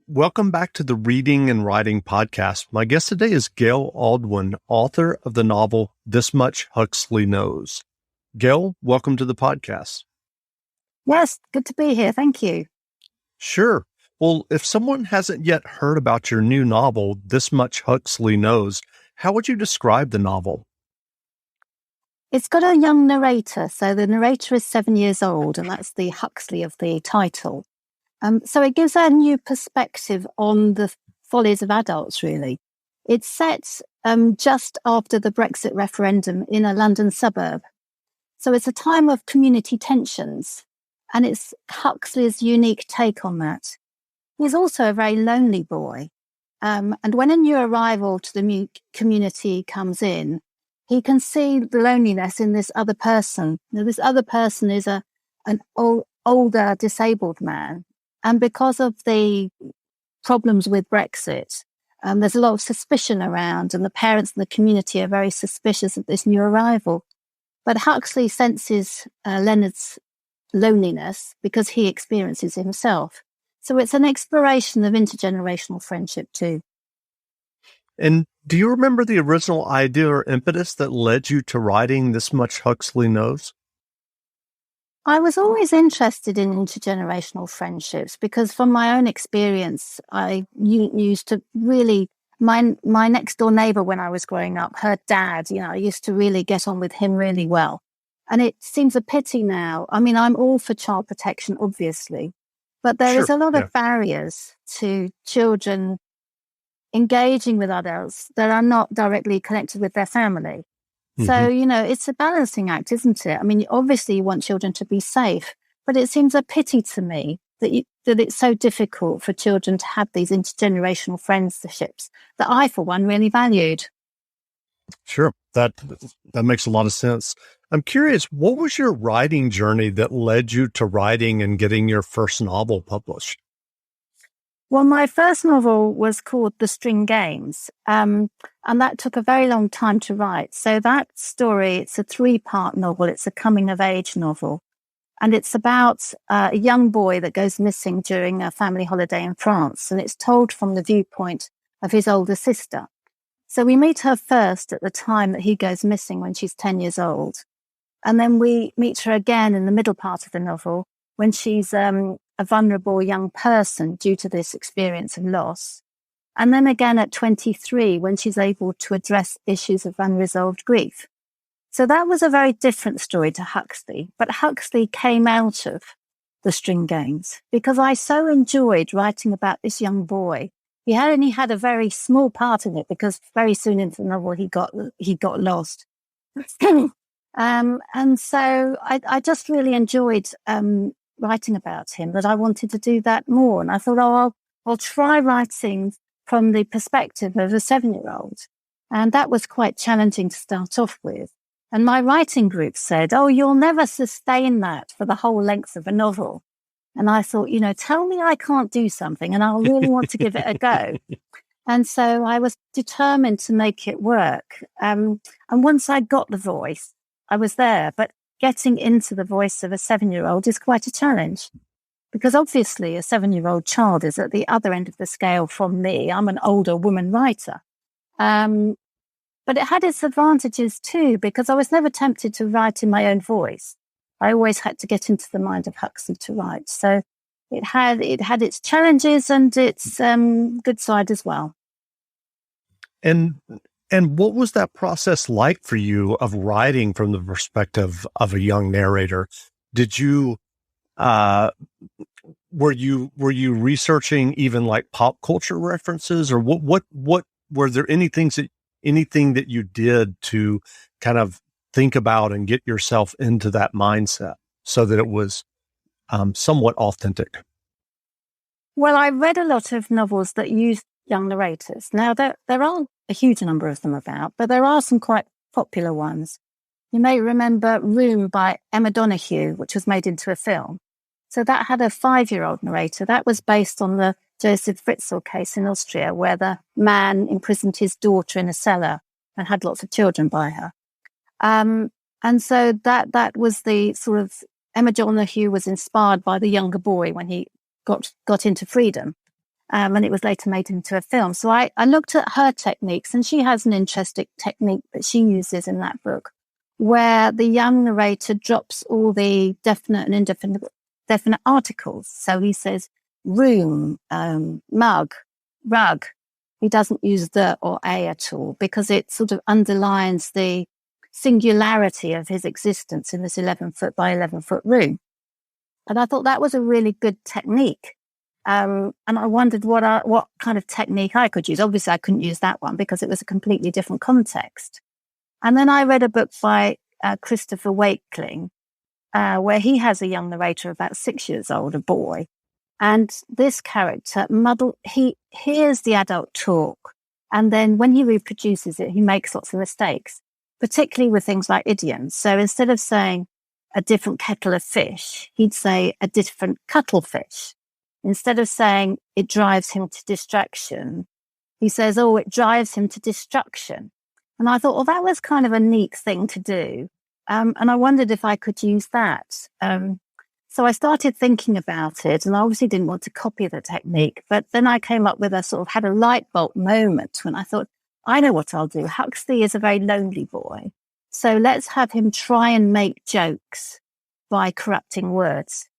Welcome back to the Reading and Writing Podcast. My guest today is Gail Aldwin, author of the novel This Much Huxley Knows. Gail, welcome to the podcast. Yes, good to be here. Thank you. Sure. Well, if someone hasn't yet heard about your new novel, This Much Huxley Knows, how would you describe the novel? It's got a young narrator. So the narrator is 7 years old, and that's the Huxley of the title. So it gives a new perspective on the follies of adults, really. It's set just after the Brexit referendum in a London suburb. So it's a time of community tensions, and it's Huxley's unique take on that. He's also a very lonely boy. And when a new arrival to the community comes in, he can see the loneliness in this other person. Now, this other person is an older disabled man. And because of the problems with Brexit, there's a lot of suspicion around, and the parents and the community are very suspicious of this new arrival. But Huxley senses Leonard's loneliness because he experiences it himself. So it's an exploration of intergenerational friendship too. And do you remember the original idea or impetus that led you to writing This Much Huxley Knows? I was always interested in intergenerational friendships because from my own experience, I used to really, my next door neighbor when I was growing up, her dad, I used to really get on with him really well. And it seems a pity now. I mean, I'm all for child protection, obviously, but there is a lot of barriers to children engaging with adults that are not directly connected with their family. So, it's a balancing act, isn't it? I mean, obviously you want children to be safe, but it seems a pity to me that it's so difficult for children to have these intergenerational friendships that I, for one, really valued. Sure. That makes a lot of sense. I'm curious, what was your writing journey that led you to writing and getting your first novel published? Well, my first novel was called The String Games, and that took a very long time to write. So that story, it's a 3-part novel. It's a coming-of-age novel, and it's about a young boy that goes missing during a family holiday in France, and it's told from the viewpoint of his older sister. So we meet her first at the time that he goes missing when she's 10 years old, and then we meet her again in the middle part of the novel when she's a vulnerable young person due to this experience of loss. And then again at 23, when she's able to address issues of unresolved grief. So that was a very different story to Huxley. But Huxley came out of The String Games because I so enjoyed writing about this young boy. He only had a very small part in it because very soon into the novel he got lost. And so I just really enjoyed writing about him, that I wanted to do that more. And I thought, I'll try writing from the perspective of a 7-year-old. And that was quite challenging to start off with. And my writing group said, you'll never sustain that for the whole length of a novel. And I thought, tell me I can't do something and I'll really want to give it a go. And so I was determined to make it work. And once I got the voice, I was there. But getting into the voice of a 7-year-old is quite a challenge because obviously a 7-year-old child is at the other end of the scale from me. I'm an older woman writer. But it had its advantages too, because I was never tempted to write in my own voice. I always had to get into the mind of Huxley to write. So it had its challenges and its good side as well. And what was that process like for you of writing from the perspective of a young narrator? Did you, were you researching even like pop culture references, or what were there anything that you did to kind of think about and get yourself into that mindset so that it was somewhat authentic? Well, I read a lot of novels that used young narrators. Now, there aren't a huge number of them about, but there are some quite popular ones. You may remember Room by Emma Donoghue, which was made into a film. So that had a 5-year-old narrator. That was based on the Joseph Fritzl case in Austria, where the man imprisoned his daughter in a cellar and had lots of children by her. And so that was the sort of, Emma Donoghue was inspired by the younger boy when he got into freedom. and it was later made into a film. So I looked at her techniques, and she has an interesting technique that she uses in that book, where the young narrator drops all the definite and indefinite definite articles. So he says room, mug, rug. He doesn't use the or a at all, because it sort of underlines the singularity of his existence in this 11-foot by 11-foot room. And I thought that was a really good technique. And I wondered what kind of technique I could use. Obviously, I couldn't use that one because it was a completely different context. And then I read a book by Christopher Wakeling, where he has a young narrator, about 6 years old, a boy. And this character, he hears the adult talk, and then when he reproduces it, he makes lots of mistakes, particularly with things like idioms. So instead of saying a different kettle of fish, he'd say a different cuttlefish. Instead of saying it drives him to distraction, he says, oh, it drives him to destruction. And I thought, well, that was kind of a neat thing to do. And I wondered if I could use that. So I started thinking about it, and I obviously didn't want to copy the technique. But then I came up with had a light bulb moment when I thought, I know what I'll do. Huxley is a very lonely boy. So let's have him try and make jokes by corrupting words.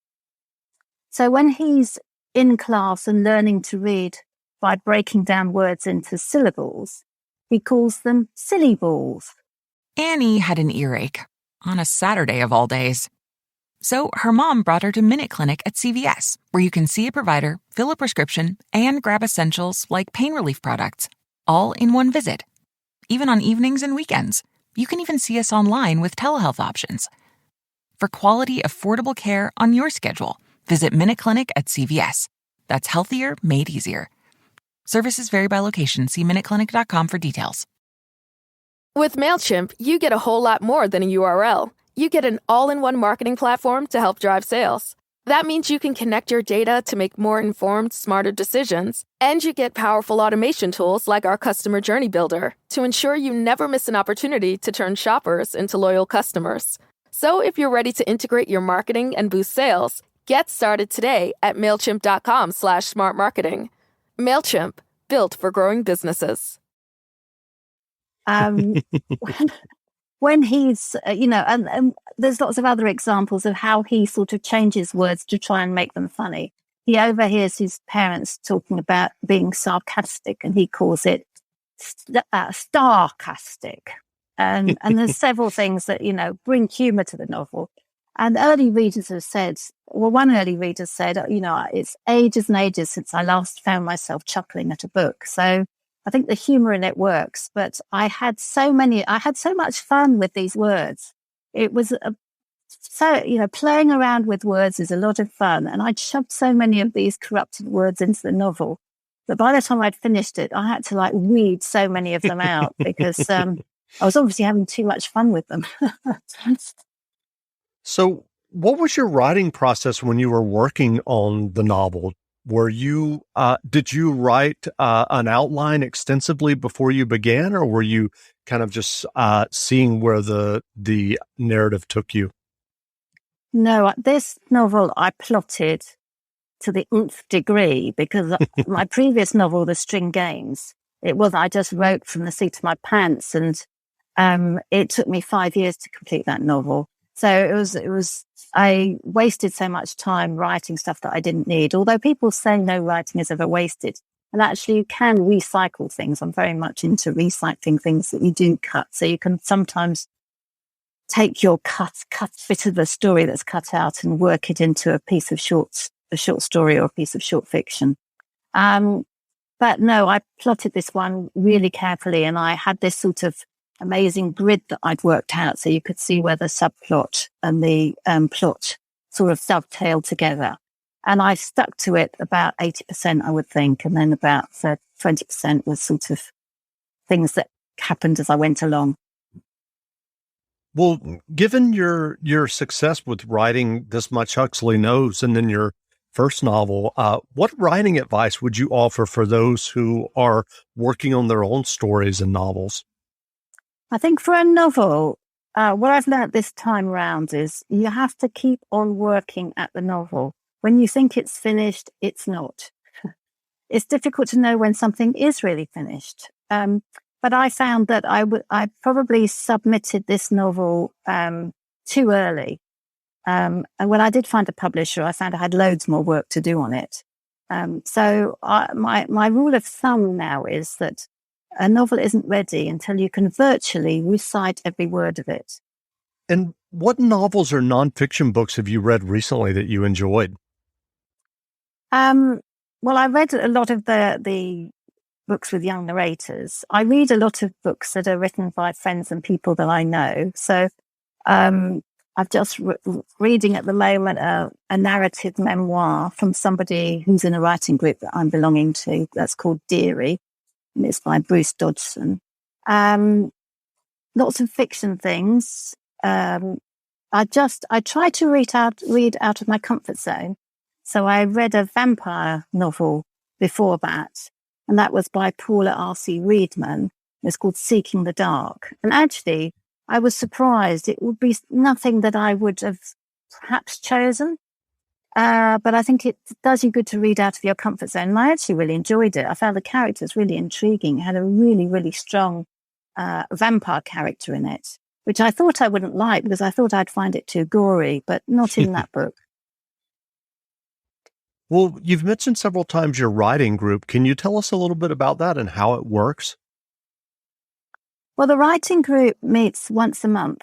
So when he's in class and learning to read by breaking down words into syllables, he calls them silly balls. Annie had an earache on a Saturday of all days. So her mom brought her to Minute Clinic at CVS, where you can see a provider, fill a prescription, and grab essentials like pain relief products, all in one visit. Even on evenings and weekends. You can even see us online with telehealth options. For quality, affordable care on your schedule, visit Minute Clinic at CVS. That's healthier made easier. Services vary by location. See minuteclinic.com for details. With MailChimp, you get a whole lot more than a URL. You get an all-in-one marketing platform to help drive sales. That means you can connect your data to make more informed, smarter decisions. And you get powerful automation tools like our Customer Journey Builder to ensure you never miss an opportunity to turn shoppers into loyal customers. So if you're ready to integrate your marketing and boost sales, get started today at MailChimp.com/smartmarketing. MailChimp, built for growing businesses. When he's, and there's lots of other examples of how he sort of changes words to try and make them funny. He overhears his parents talking about being sarcastic, and he calls it starcastic. And there's several things that, bring humor to the novel. And early readers have said, one early reader said, it's ages and ages since I last found myself chuckling at a book. So I think the humor in it works, but I had so much fun with these words. It was playing around with words is a lot of fun. And I'd shoved so many of these corrupted words into the novel that by the time I'd finished it, I had to weed so many of them out because I was obviously having too much fun with them. So what was your writing process when you were working on the novel? Did you write an outline extensively before you began, or were you kind of just seeing where the narrative took you? No, this novel I plotted to the nth degree, because my previous novel, The String Games, I just wrote from the seat of my pants, and it took me 5 years to complete that novel. So I wasted so much time writing stuff that I didn't need. Although people say no writing is ever wasted. And actually you can recycle things. I'm very much into recycling things that you do cut. So you can sometimes take your cut bit of the story that's cut out and work it into a short story or a piece of short fiction. But no, I plotted this one really carefully, and I had this sort of amazing grid that I'd worked out, so you could see where the subplot and the plot sort of dovetailed together. And I stuck to it about 80%, I would think, and then about 20% was sort of things that happened as I went along. Well, given your success with writing this much Huxley Knows and then your first novel, what writing advice would you offer for those who are working on their own stories and novels? I think for a novel, what I've learned this time around is you have to keep on working at the novel. When you think it's finished, it's not. it's difficult to know when something is really finished. But I found that I probably submitted this novel too early. And when I did find a publisher, I found I had loads more work to do on it. So my rule of thumb now is that a novel isn't ready until you can virtually recite every word of it. And what novels or nonfiction books have you read recently that you enjoyed? Well, I read a lot of the books with young narrators. I read a lot of books that are written by friends and people that I know. So I've just reading at the moment a narrative memoir from somebody who's in a writing group that I'm belonging to. That's called Deary, and it's by Bruce Dodgson. Lots of fiction things. I try to read out of my comfort zone. So I read a vampire novel before that, and that was by Paula R.C. Reedman. It's called Seeking the Dark. And actually, I was surprised. It would be nothing that I would have perhaps chosen. But I think it does you good to read out of your comfort zone. And I actually really enjoyed it. I found the characters really intriguing. It had a really, really strong vampire character in it, which I thought I wouldn't like because I thought I'd find it too gory, but not in that book. Well, you've mentioned several times your writing group. Can you tell us a little bit about that and how it works? Well, the writing group meets once a month.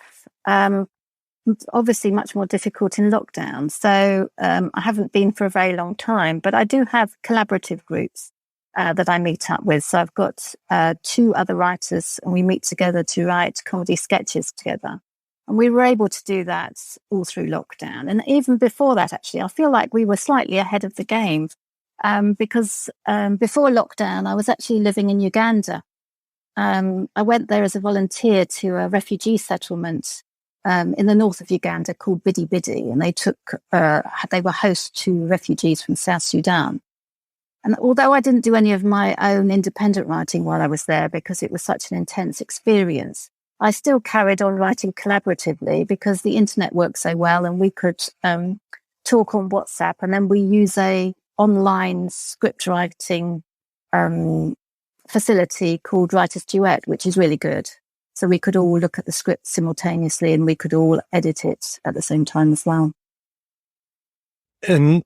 Obviously much more difficult in lockdown. So I haven't been for a very long time, but I do have collaborative groups that I meet up with. So I've got 2 other writers, and we meet together to write comedy sketches together. And we were able to do that all through lockdown. And even before that, actually, I feel like we were slightly ahead of the game because before lockdown, I was actually living in Uganda. I went there as a volunteer to a refugee settlement in the north of Uganda called Bidi Bidi. And they were host to refugees from South Sudan. And although I didn't do any of my own independent writing while I was there because it was such an intense experience, I still carried on writing collaboratively because the internet worked so well, and we could talk on WhatsApp, and then we use a online script writing facility called Writer's Duet, which is really good. So we could all look at the script simultaneously, and we could all edit it at the same time as well. And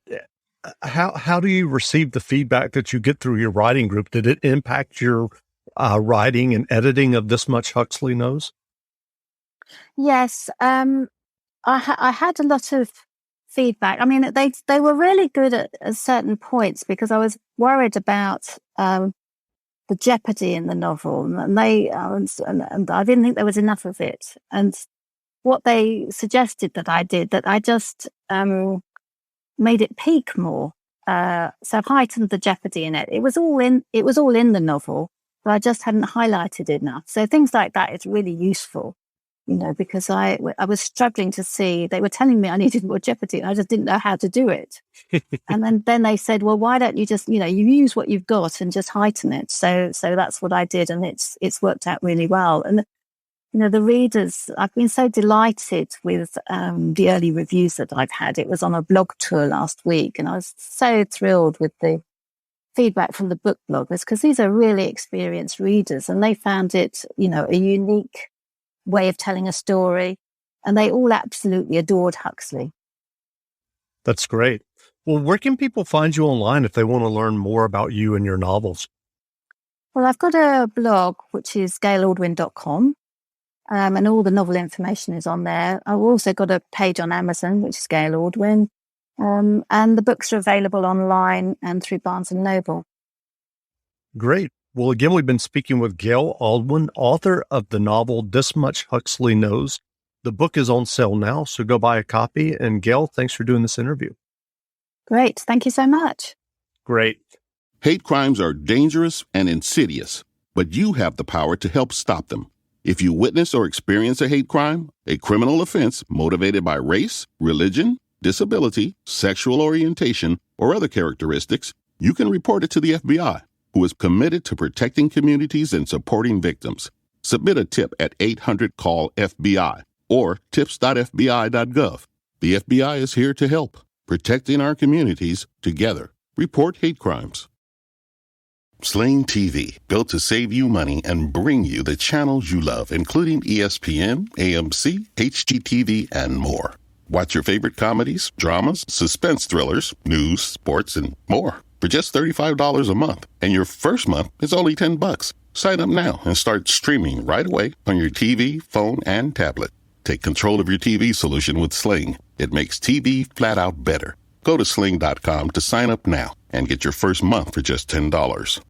how do you receive the feedback that you get through your writing group? Did it impact your writing and editing of This Much Huxley Knows? Yes, I had a lot of feedback. I mean, they were really good at certain points because I was worried about the jeopardy in the novel, and and I didn't think there was enough of it. And what they suggested that I just made it peak more. So heightened the jeopardy in it. It was all in the novel, but I just hadn't highlighted it enough. So things like that is really useful, because I was struggling to see. They were telling me I needed more jeopardy, and I just didn't know how to do it. And then they said, well, why don't you just, you use what you've got and just heighten it. So that's what I did, and it's worked out really well. And the readers, I've been so delighted with the early reviews that I've had. It was on a blog tour last week, and I was so thrilled with the feedback from the book bloggers because these are really experienced readers, and they found it, a unique way of telling a story, and they all absolutely adored Huxley. That's great. Well, where can people find you online if they want to learn more about you and your novels? Well, I've got a blog, which is gailaldwin.com. And all the novel information is on there. I've also got a page on Amazon, which is Gail Aldwin. And the books are available online and through Barnes & Noble. Great. Well, again, we've been speaking with Gail Aldwin, author of the novel This Much Huxley Knows. The book is on sale now, so go buy a copy. And Gail, thanks for doing this interview. Great. Thank you so much. Great. Hate crimes are dangerous and insidious, but you have the power to help stop them. If you witness or experience a hate crime, a criminal offense motivated by race, religion, disability, sexual orientation, or other characteristics, you can report it to the FBI, who is committed to protecting communities and supporting victims. Submit a tip at 800-CALL-FBI or tips.fbi.gov. The FBI is here to help, protecting our communities together. Report hate crimes. Sling TV, built to save you money and bring you the channels you love, including ESPN, AMC, HGTV, and more. Watch your favorite comedies, dramas, suspense thrillers, news, sports, and more for just $35 a month. And your first month is only $10. Sign up now and start streaming right away on your TV, phone, and tablet. Take control of your TV solution with Sling. It makes TV flat out better. Go to sling.com to sign up now and get your first month for just $10.